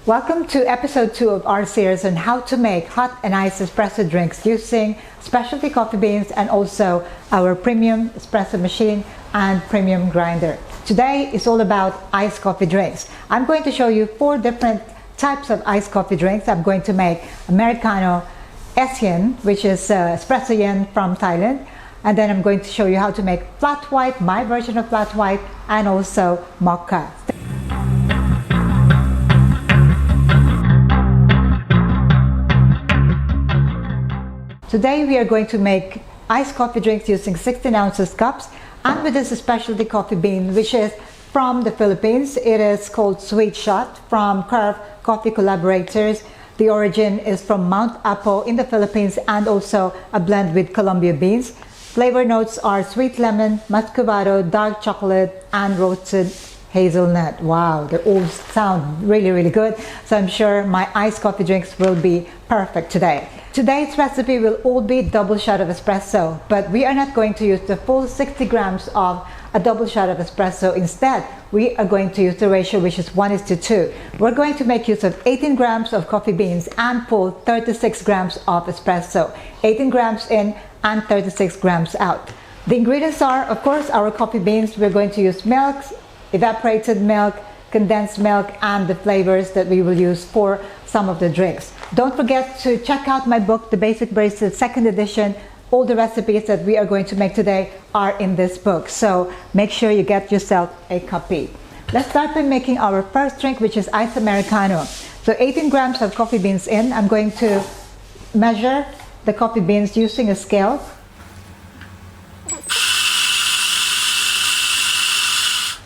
Welcome to episode 2 of our series on how to make hot and iced espresso drinks using specialty coffee beans and also our premium espresso machine and premium grinder. Today is all about iced coffee drinks. I'm going to show you 4 different types of iced coffee drinks. I'm going to make Americano S-Yen, which is espresso yen from Thailand. And then I'm going to show you how to make flat white, my version of flat white, and also Mocha. Today we are going to make iced coffee drinks using 16 ounces cups and with this specialty coffee bean which is from the Philippines. It is called Sweet Shot from Curve Coffee Collaborators. The origin is from Mount Apo in the Philippines and also a blend with Colombia beans. Flavor notes are sweet lemon, muscovado, dark chocolate, and roasted hazelnut. Wow, they all sound really good. So I'm sure my iced coffee drinks will be perfect today. Today's recipe will all be double shot of espresso, but we are not going to use the full 60 grams of a double shot of espresso. Instead, we are going to use the ratio which is 1:2. We're going to make use of 18 grams of coffee beans and pull 36 grams of espresso. 18 grams in and 36 grams out. The ingredients are, of course, our coffee beans. We're going to use milk, evaporated milk, condensed milk, and the flavors that we will use for some of the drinks. Don't forget to check out my book, The Basic Barista 2nd edition. All the recipes that we are going to make today are in this book, so make sure you get yourself a copy. Let's start by making our first drink, which is iced Americano. So 18 grams of coffee beans in. I'm going to measure the coffee beans using a scale.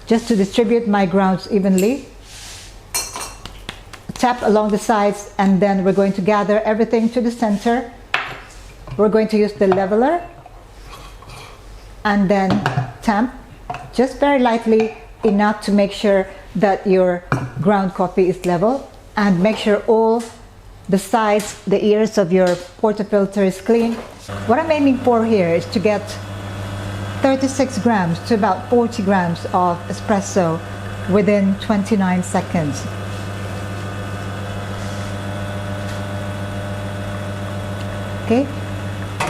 Just to distribute my grounds evenly. Tap along the sides, and then we're going to gather everything to the center. We're going to use the leveler and then tamp just very lightly, enough to make sure that your ground coffee is level, and make sure all the sides, the ears of your portafilter is clean. What I'm aiming for here is to get 36 grams to about 40 grams of espresso within 29 seconds. Okay,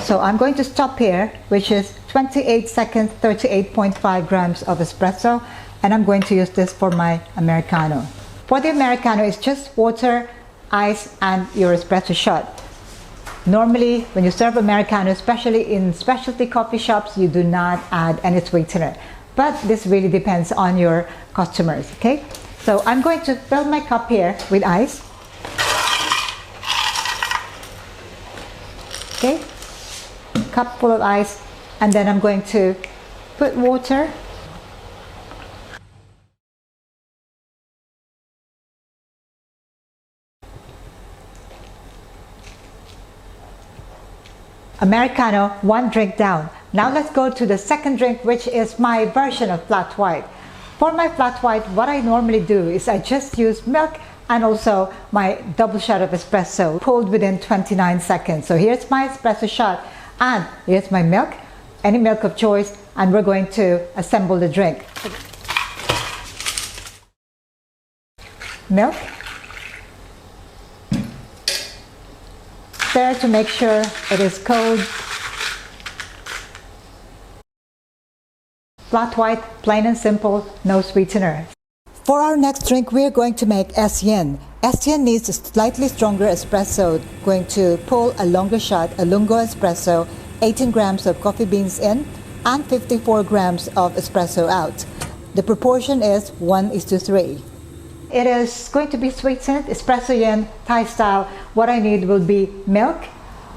so I'm going to stop here, which is 28 seconds, 38.5 grams of espresso, and I'm going to use this for my Americano. For the Americano, it's just water, ice, and your espresso shot. Normally, when you serve Americano, especially in specialty coffee shops, you do not add any sweetener. But this really depends on your customers, okay? So I'm going to fill my cup here with ice. Okay, cup full of ice, and then I'm going to put water. Americano, 1 drink down. Now let's go to the second drink, which is my version of flat white. For my flat white, what I normally do is I just use milk and also my double shot of espresso pulled within 29 seconds. So here's my espresso shot and here's my milk, any milk of choice, and we're going to assemble the drink. Milk. Stir to make sure it is cold. Flat white, plain and simple, no sweetener. For our next drink, we are going to make S-Yen. S-Yen needs a slightly stronger espresso. Going to pull a longer shot, a lungo espresso, 18 grams of coffee beans in, and 54 grams of espresso out. The proportion is 1:3. It is going to be sweetened, espresso yen, Thai style. What I need will be milk,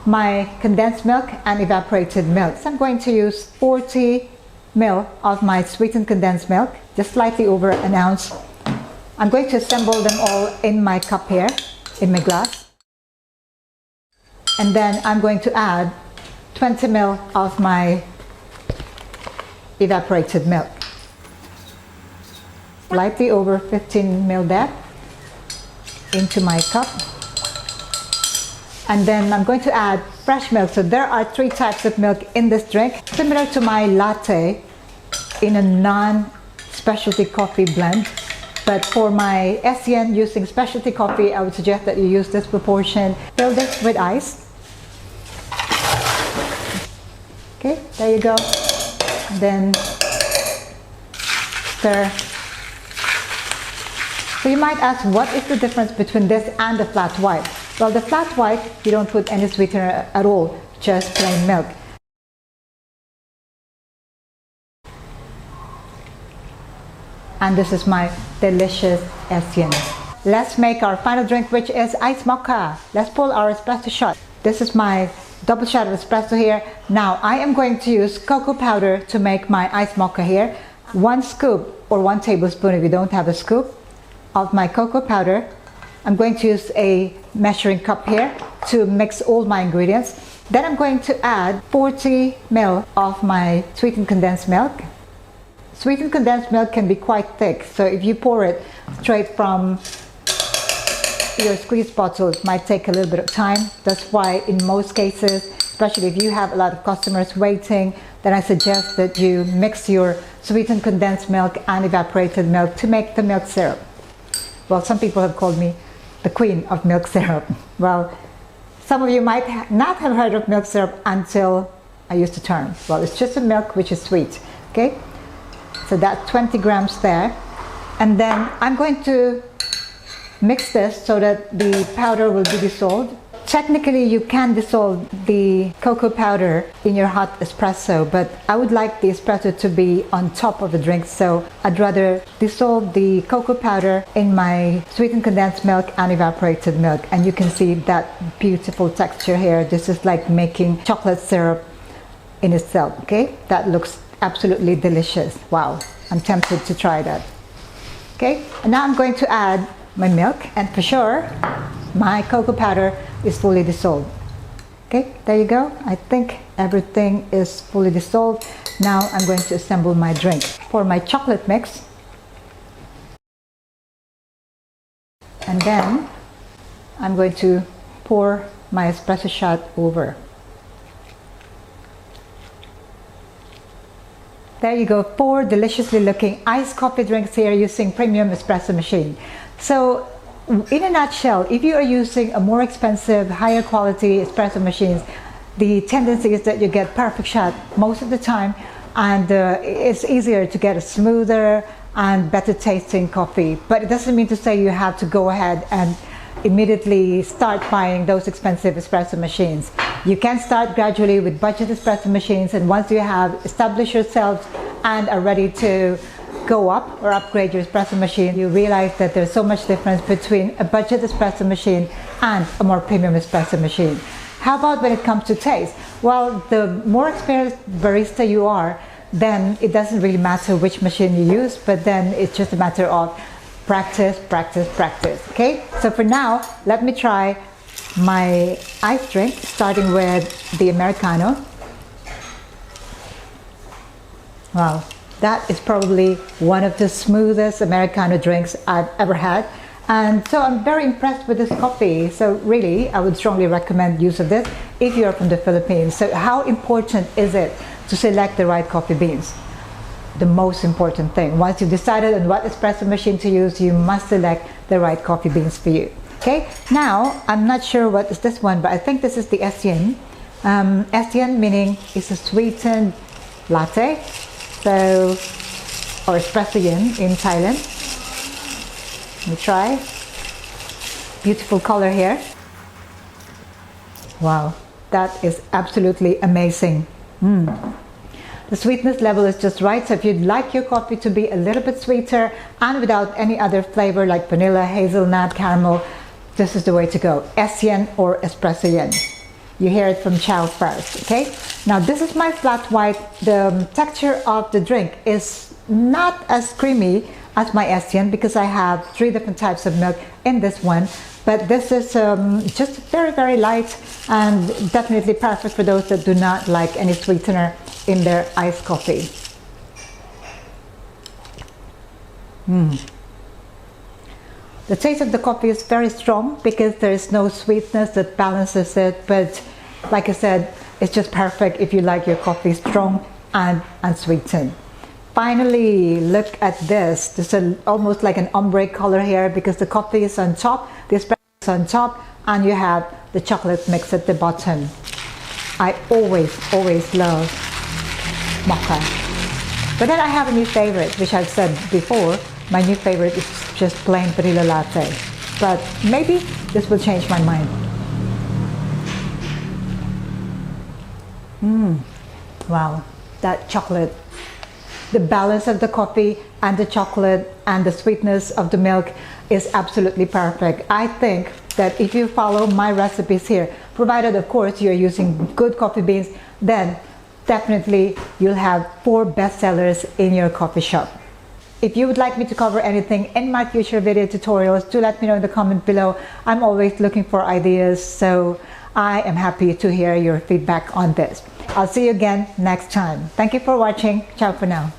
my condensed milk, and evaporated milk. So I'm going to use 40 ml of my sweetened condensed milk, just slightly over an ounce. I'm going to assemble them all in my cup here, in my glass. And then I'm going to add 20 ml of my evaporated milk. Slightly over 15 ml depth into my cup. And then I'm going to add fresh milk. So there are 3 types of milk in this drink, similar to my latte in a non-specialty coffee blend. But for my SCN using specialty coffee, I would suggest that you use this proportion. Fill this with ice. Okay, there you go. And then stir. So you might ask, what is the difference between this and the flat white? Well, the flat white, you don't put any sweetener at all, just plain milk. And this is my delicious SCN. Let's make our final drink, which is iced mocha. Let's pull our espresso shot. This is my double shot of espresso here. Now I am going to use cocoa powder to make my iced mocha here. 1 scoop or 1 tablespoon if you don't have a scoop of my cocoa powder. I'm going to use a measuring cup here to mix all my ingredients. Then I'm going to add 40 ml of my sweetened condensed milk. Sweetened condensed milk can be quite thick, so if you pour it straight from your squeeze bottle, it might take a little bit of time. That's why in most cases, especially if you have a lot of customers waiting, then I suggest that you mix your sweetened condensed milk and evaporated milk to make the milk syrup. Well, some people have called me the queen of milk syrup. Well, some of you might not have heard of milk syrup until I used the term. Well, it's just a milk which is sweet, okay? So that's 20 grams there. And then I'm going to mix this so that the powder will be dissolved. Technically, you can dissolve the cocoa powder in your hot espresso, but I would like the espresso to be on top of the drink, so I'd rather dissolve the cocoa powder in my sweetened condensed milk and evaporated milk. And you can see that beautiful texture here. This is like making chocolate syrup in itself, okay? That looks absolutely delicious. Wow, I'm tempted to try that. Okay, and now I'm going to add my milk, and for sure my cocoa powder is fully dissolved. Okay, there you go. I think everything is fully dissolved. Now I'm going to assemble my drink. For my chocolate mix, and then I'm going to pour my espresso shot over. There you go, 4 deliciously looking iced coffee drinks here using premium espresso machine. So in a nutshell, if you are using a more expensive, higher quality espresso machines, the tendency is that you get perfect shot most of the time, and it's easier to get a smoother and better tasting coffee. But it doesn't mean to say you have to go ahead and immediately start buying those expensive espresso machines. You can start gradually with budget espresso machines, and once you have established yourselves and are ready to go up or upgrade your espresso machine, you realize that there's so much difference between a budget espresso machine and a more premium espresso machine. How about when it comes to taste? Well, the more experienced barista you are, then it doesn't really matter which machine you use, but then it's just a matter of practice, practice, practice. Okay, so for now, let me try my iced drink, starting with the Americano. Wow, that is probably one of the smoothest Americano drinks I've ever had. And so I'm very impressed with this coffee. So really, I would strongly recommend use of this if you're from the Philippines. So how important is it to select the right coffee beans? The most important thing. Once you've decided on what espresso machine to use, you must select the right coffee beans for you. Okay, now I'm not sure what is this one, but I think this is the SCN. SCN meaning it's a sweetened latte, so, or espresso yin in Thailand. Let me try. Beautiful color here. Wow, that is absolutely amazing. The sweetness level is just right, so if you'd like your coffee to be a little bit sweeter and without any other flavor like vanilla, hazelnut, caramel, this is the way to go. SCN or espresso yin. You hear it from Chao first, okay? Now this is my flat white. The texture of the drink is not as creamy as my SCN because I have 3 different types of milk in this one. But this is just very, very light and definitely perfect for those that do not like any sweetener in their iced coffee. The taste of the coffee is very strong because there is no sweetness that balances it, but like I said, it's just perfect if you like your coffee strong and unsweetened. Finally, look at this. There's almost like an ombre color here because the coffee is on top, the espresso is on top, and you have the chocolate mix at the bottom. I always love mocha. But then I have a new favorite, which I've said before. My new favorite is just plain vanilla latte. But maybe this will change my mind. Wow, that chocolate. The balance of the coffee and the chocolate and the sweetness of the milk is absolutely perfect. I think that if you follow my recipes here, provided of course you're using good coffee beans, then definitely you'll have 4 bestsellers in your coffee shop. If you would like me to cover anything in my future video tutorials, do let me know in the comment below. I'm always looking for ideas, so I am happy to hear your feedback on this. I'll see you again next time. Thank you for watching. Ciao for now.